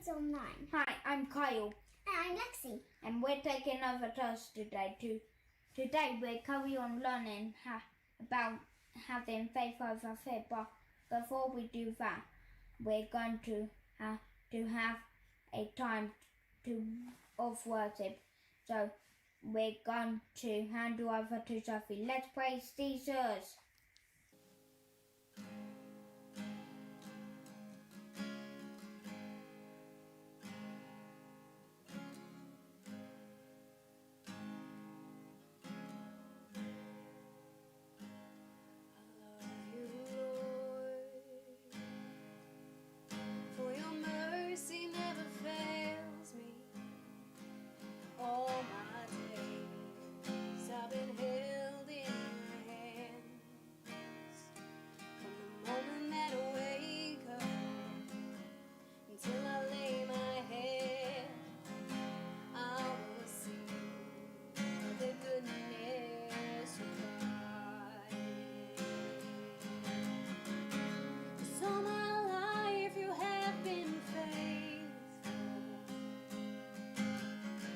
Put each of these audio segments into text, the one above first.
BKIDS Online. Hi, I'm Kyle. And I'm Lexi. And we're taking another task today. Today we're carrying on learning about having faith over fear. But before we do that, we're going to have a time of worship. So we're going to hand over to Sophie. Let's praise Jesus. For your mercy never fails me. All my days I've been held in your hands. From the moment that I wake up until I lay my head, I will sing of the goodness of God. 'Cause all my life you have been faithful.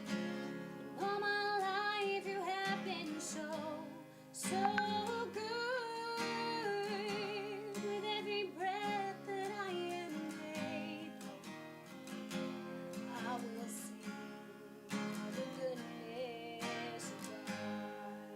And all my life you have been so good. With every breath that I am able, I will sing of the goodness of God.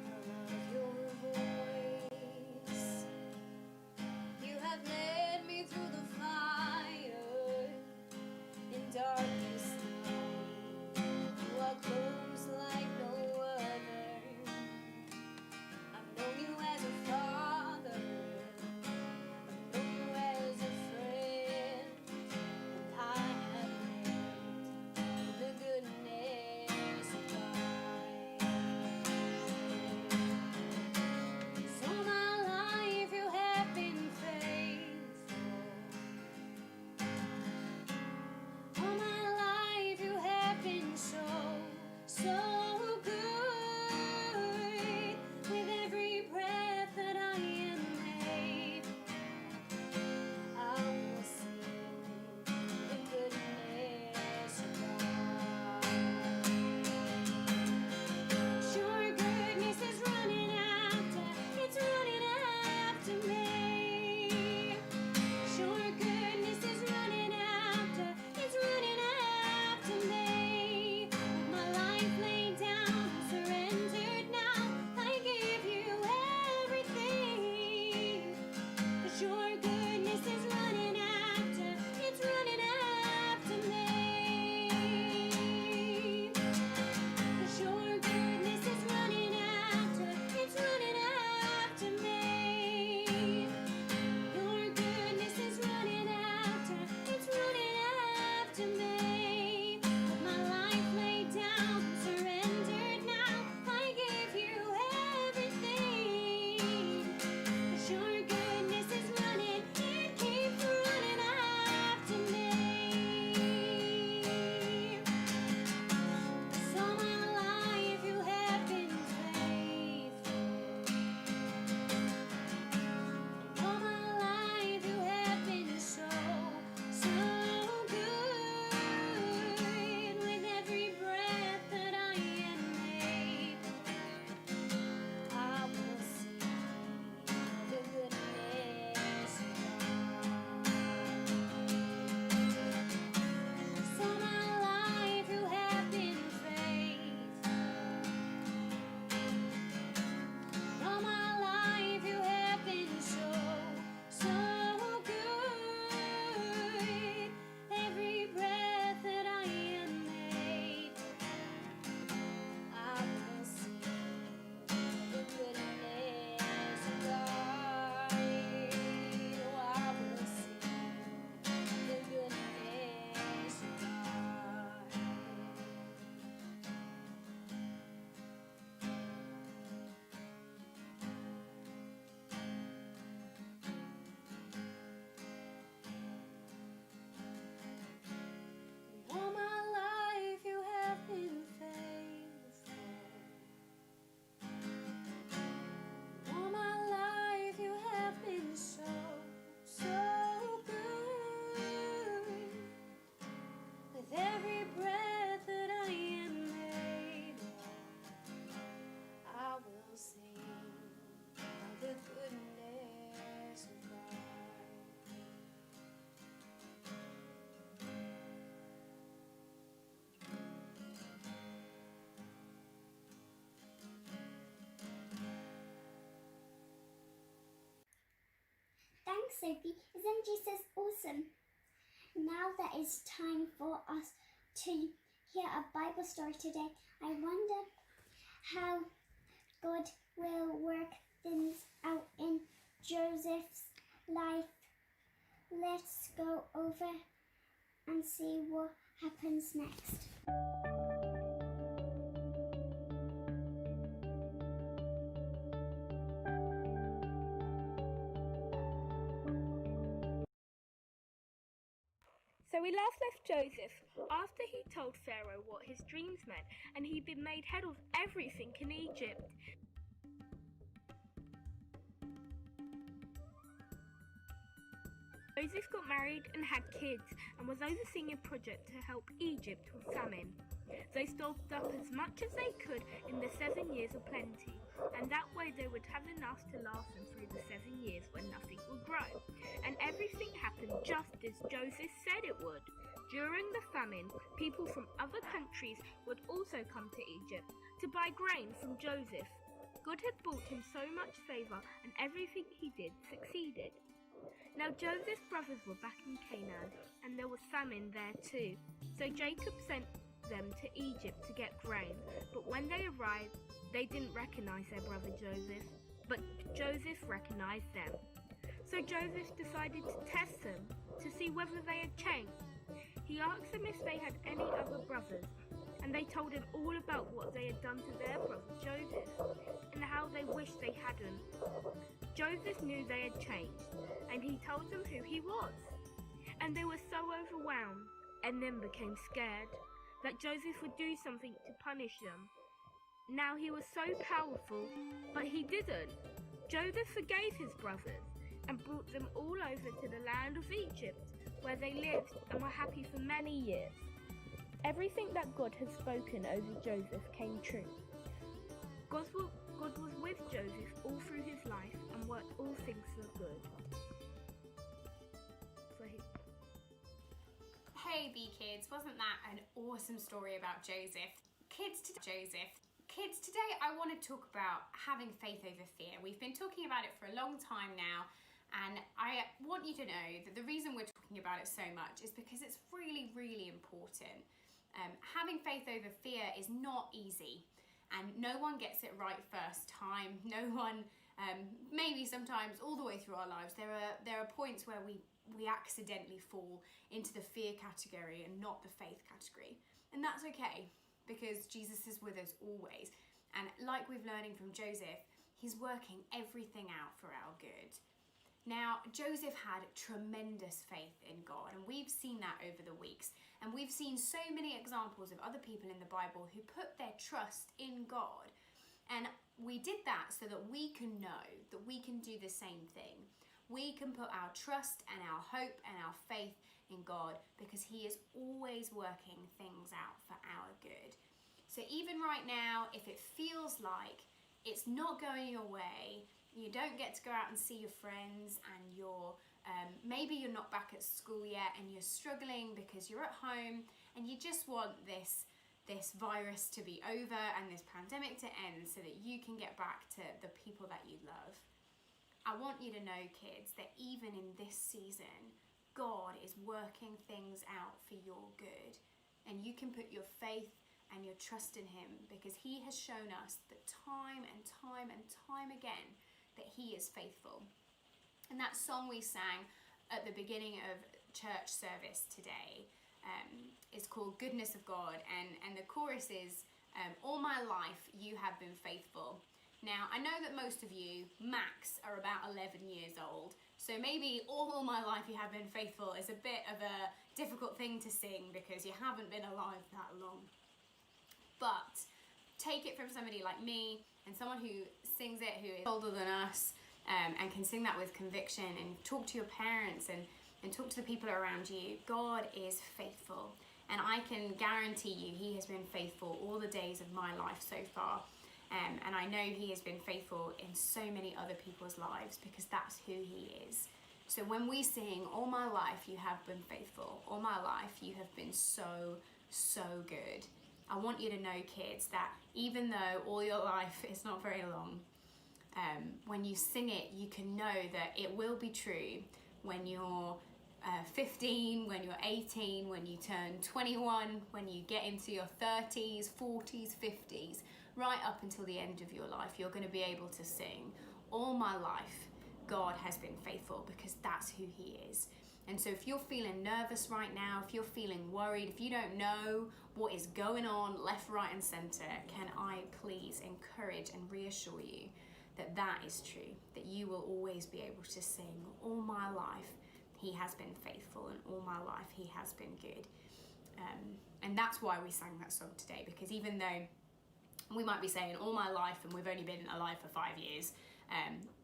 I love your voice. You have Sophie. Isn't Jesus awesome? Now that it's time for us to hear a Bible story today. I wonder how God will work things out in Joseph's life. Let's go over and see what happens next. So we last left Joseph after he told Pharaoh what his dreams meant and he'd been made head of everything in Egypt. Joseph got married and had kids and was overseeing a project to help Egypt with famine. They stocked up as much as they could in the 7 years of plenty, and that way they would have enough to last them through the 7 years when nothing would grow. And everything happened just as Joseph said it would. During the famine, people from other countries would also come to Egypt to buy grain from Joseph. God had brought him so much favour and everything he did succeeded. Now Joseph's brothers were back in Canaan and there was famine there too. So Jacob sent them to Egypt to get grain, but when they arrived, they didn't recognise their brother Joseph, but Joseph recognised them. So Joseph decided to test them to see whether they had changed. He asked them if they had any other brothers, and they told him all about what they had done to their brother Joseph, and how they wished they hadn't. Joseph knew they had changed, and he told them who he was. And they were so overwhelmed, and then became scared, that Joseph would do something to punish them. Now he was so powerful, but he didn't. Joseph forgave his brothers and brought them all over to the land of Egypt, where they lived and were happy for many years. Everything that God had spoken over Joseph came true. God was with Joseph all through his life and worked all things for good. Hey BKIDS, wasn't that an awesome story about Joseph? Kids, today I want to talk about having faith over fear. We've been talking about it for a long time now, and I want you to know that the reason we're talking about it so much is because it's really, really important. Having faith over fear is not easy, and no one gets it right first time. No one, maybe sometimes all the way through our lives, there are points where we accidentally fall into the fear category and not the faith category. And that's okay, because Jesus is with us always. And like we've learning from Joseph, he's working everything out for our good. Now, Joseph had tremendous faith in God, and we've seen that over the weeks. And we've seen so many examples of other people in the Bible who put their trust in God. And we did that so that we can know that we can do the same thing. We can put our trust and our hope and our faith in God because he is always working things out for our good. So even right now, if it feels like it's not going your way, you don't get to go out and see your friends, and maybe you're not back at school yet and you're struggling because you're at home and you just want this virus to be over and this pandemic to end so that you can get back to the people that you love. I want you to know, kids, that even in this season, God is working things out for your good. And you can put your faith and your trust in him because he has shown us that time and time and time again that he is faithful. And that song we sang at the beginning of church service today is called Goodness of God. And the chorus is, all my life you have been faithful. Now, I know that most of you, max, are about 11 years old, so maybe all my life you have been faithful is a bit of a difficult thing to sing because you haven't been alive that long. But take it from somebody like me and someone who sings it, who is older than us, and can sing that with conviction, and talk to your parents and talk to the people around you. God is faithful, and I can guarantee you he has been faithful all the days of my life so far. And I know he has been faithful in so many other people's lives because that's who he is. So when we sing, all my life you have been faithful, all my life you have been so, so good. I want you to know, kids, that even though all your life is not very long, when you sing it, you can know that it will be true when you're 15, when you're 18, when you turn 21, when you get into your 30s, 40s, 50s, right up until the end of your life, you're going to be able to sing, all my life, God has been faithful, because that's who he is. And so if you're feeling nervous right now, if you're feeling worried, if you don't know what is going on left, right and centre, can I please encourage and reassure you that that is true, that you will always be able to sing, all my life he has been faithful, and all my life he has been good. And that's why we sang that song today, because even though we might be saying all my life and we've only been alive for 5 years,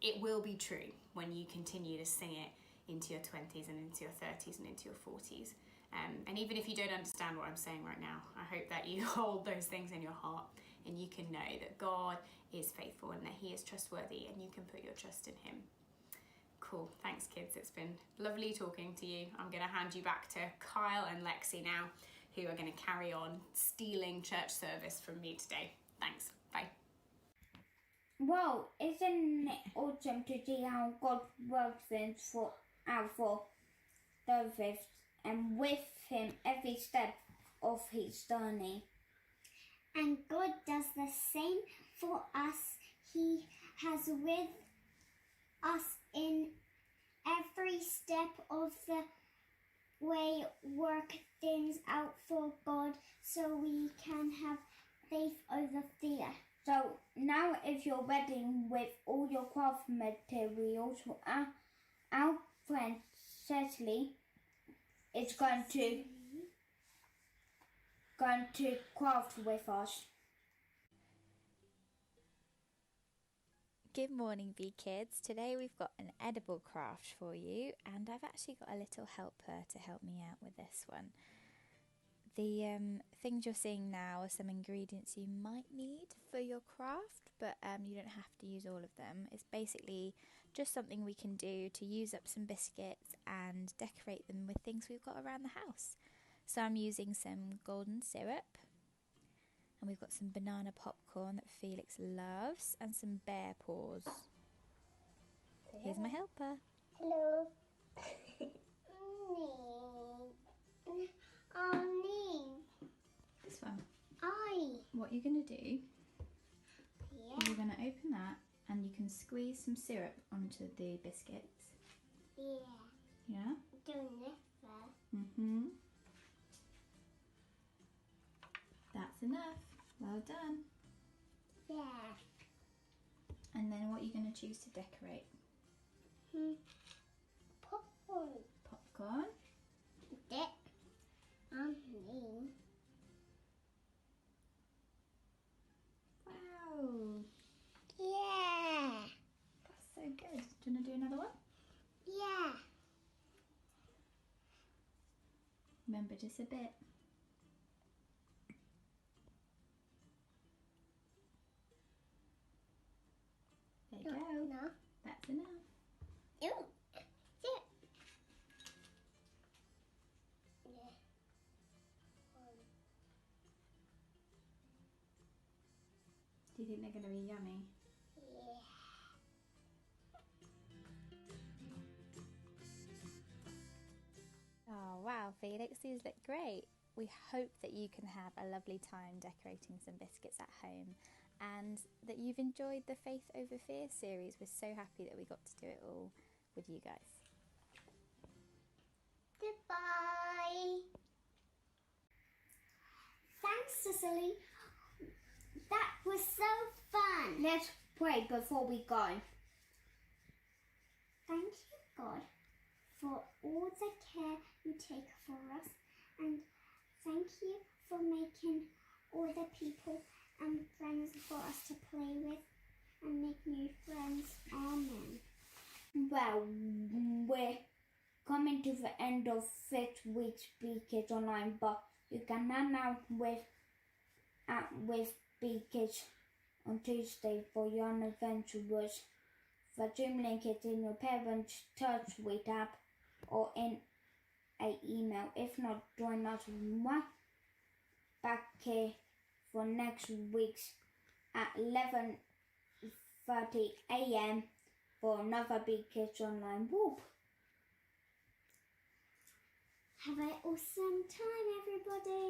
it will be true when you continue to sing it into your 20s and into your 30s and into your 40s. And even if you don't understand what I'm saying right now, I hope that you hold those things in your heart and you can know that God is faithful and that he is trustworthy, and you can put your trust in him. Cool, thanks kids, it's been lovely talking to you. I'm going to hand you back to Kyle and Lexi now, who are going to carry on stealing church service from me today. Thanks, bye. Well, isn't it awesome to see how God works things out for David and with him every step of his journey? And God does the same for us. He has with us in every step of the way, work things out for God so we can have faith over fear. So now if you're ready with all your craft materials, our friend Cecily is going to craft with us. Good morning, BKIDS. Today we've got an edible craft for you, and I've actually got a little helper to help me out with this one. The things you're seeing now are some ingredients you might need for your craft, but you don't have to use all of them. It's basically just something we can do to use up some biscuits and decorate them with things we've got around the house. So I'm using some golden syrup, and we've got some banana popcorn that Felix loves, and some bear paws. Here's my helper. Hello. This one. I. What you're going to do, Yeah. you're going to open that, and you can squeeze some syrup onto the biscuits. Yeah. Yeah? Doing this first. That's enough. Well done. Yeah. And then what are you going to choose to decorate? Popcorn. Popcorn. Dip. Me. Wow. Yeah. That's so good. Do you want to do another one? Yeah. Remember, just a bit. There you go. No. That's enough. Ew. Sit. Yeah. Do you think they're going to be yummy? Yeah. Oh wow, Felix, these look great. We hope that you can have a lovely time decorating some biscuits at home, and that you've enjoyed the Faith Over Fear series. We're so happy that we got to do it all with you guys. Goodbye. Thanks, Cecily. That was so fun. Let's pray before we go. Thank you, God, for all the care you take for us, and thank you for making all the people and friends for us to play with and make new friends. Amen. Well, we're coming to the end of this week's BKIDS Online, but you can hang out with BKIDS on Tuesday for your adventures. The Zoom link is in your parents' church suite app or in an email. If not, join us right back here for next week's at 11:30 a.m. for another BKIDS Online. Whoop! Have an awesome time, everybody.